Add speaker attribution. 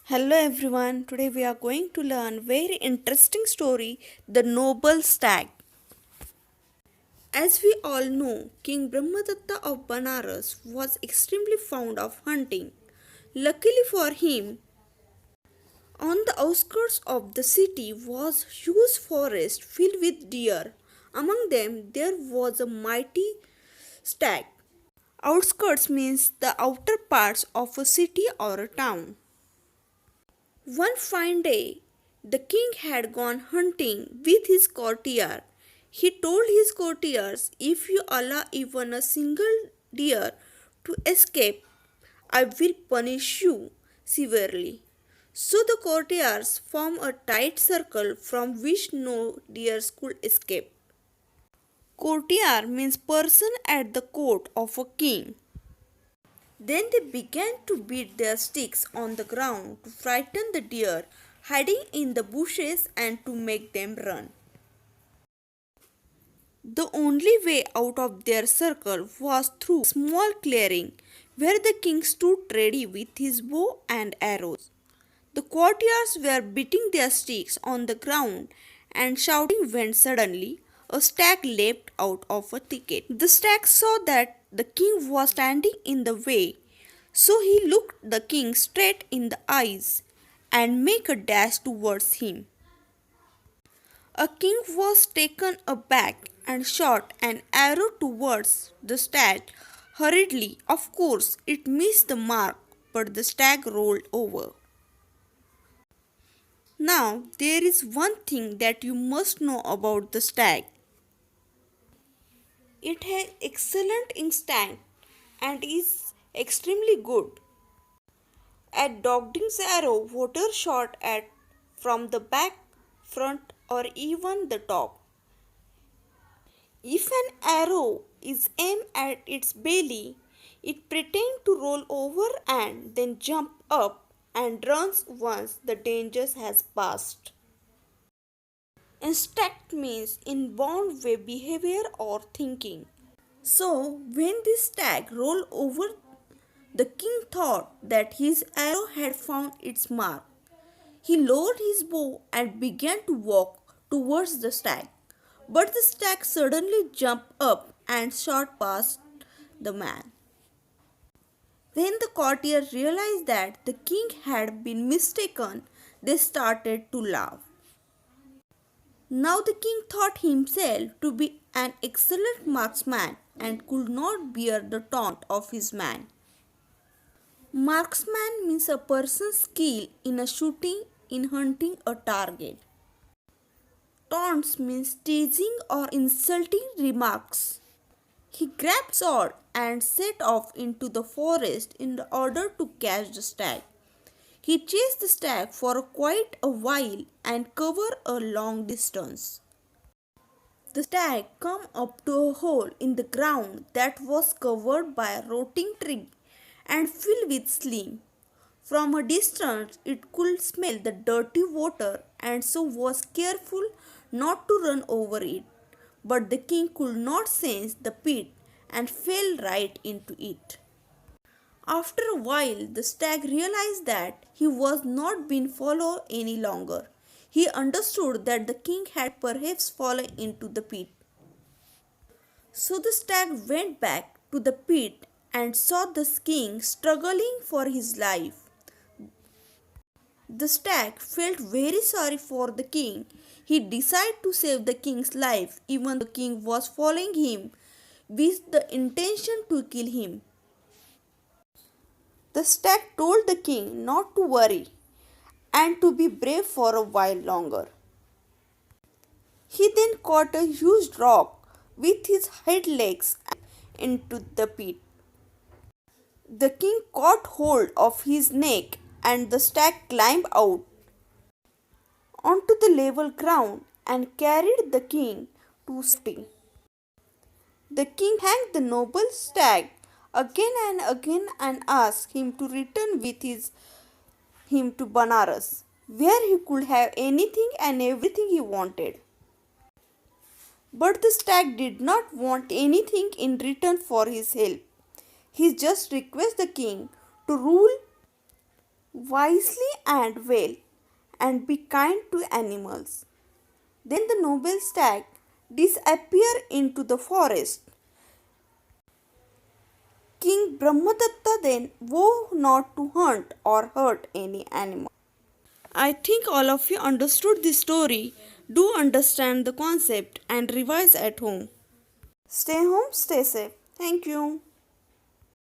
Speaker 1: Hello everyone. Today we are going to learn very interesting story, The Noble Stag. As we all know, King Brahmadatta of Banaras was extremely fond of hunting. Luckily for him, on the outskirts of the city was huge forest filled with deer. Among them there was a mighty stag. Outskirts means the outer parts of a city or a town. One fine day, the king had gone hunting with his courtier. He told his courtiers, "If you allow even a single deer to escape, I will punish you severely." So the courtiers formed a tight circle from which no deers could escape. Courtier means person at the court of a king. Then they began to beat their sticks on the ground to frighten the deer hiding in the bushes and to make them run. The only way out of their circle was through a small clearing where the king stood ready with his bow and arrows. The courtiers were beating their sticks on the ground and shouting when suddenly a stag leapt out of a thicket. The stag saw that the king was standing in the way, so he looked the king straight in the eyes and made a dash towards him. A king was taken aback and shot an arrow towards the stag hurriedly. Of course, it missed the mark, but the stag rolled over. Now, there is one thing that you must know about the stag. It has excellent instinct and is extremely good at dodging arrow, water shot at from the back, front, or even the top. If an arrow is aimed at its belly, it pretends to roll over and then jump up and runs once the danger has passed. Instinct means inborn way behavior or thinking. So, when this stag rolled over, the king thought that his arrow had found its mark. He lowered his bow and began to walk towards the stag. But the stag suddenly jumped up and shot past the man. When the courtiers realized that the king had been mistaken, they started to laugh. Now the king thought himself to be an excellent marksman and could not bear the taunt of his man. Marksman means a person's skill in a shooting in hunting a target. Taunts means teasing or insulting remarks. He grabbed sword and set off into the forest in order to catch the stag. He chased the stag for quite a while and covered a long distance. The stag came up to a hole in the ground that was covered by a rotting tree and filled with slime. From a distance it could smell the dirty water and so was careful not to run over it. But the king could not sense the pit and fell right into it. After a while, the stag realized that he was not being followed any longer. He understood that the king had perhaps fallen into the pit. So the stag went back to the pit and saw the king struggling for his life. The stag felt very sorry for the king. He decided to save the king's life even though the king was following him with the intention to kill him. The stag told the king not to worry and to be brave for a while longer. He then caught a huge rock with his hind legs into the pit. The king caught hold of his neck and the stag climbed out onto the level ground and carried the king to safety. The king thanked the noble stag again and asked him to return with him to Banaras, where he could have anything and everything he wanted. But the stag did not want anything in return for his help. He just requested the king to rule wisely and well, and be kind to animals. Then the noble stag disappeared into the forest. King Brahmadatta then vowed not to hunt or hurt any animal. I think all of you understood this story. Do understand the concept and revise at home. Stay home, stay safe. Thank you.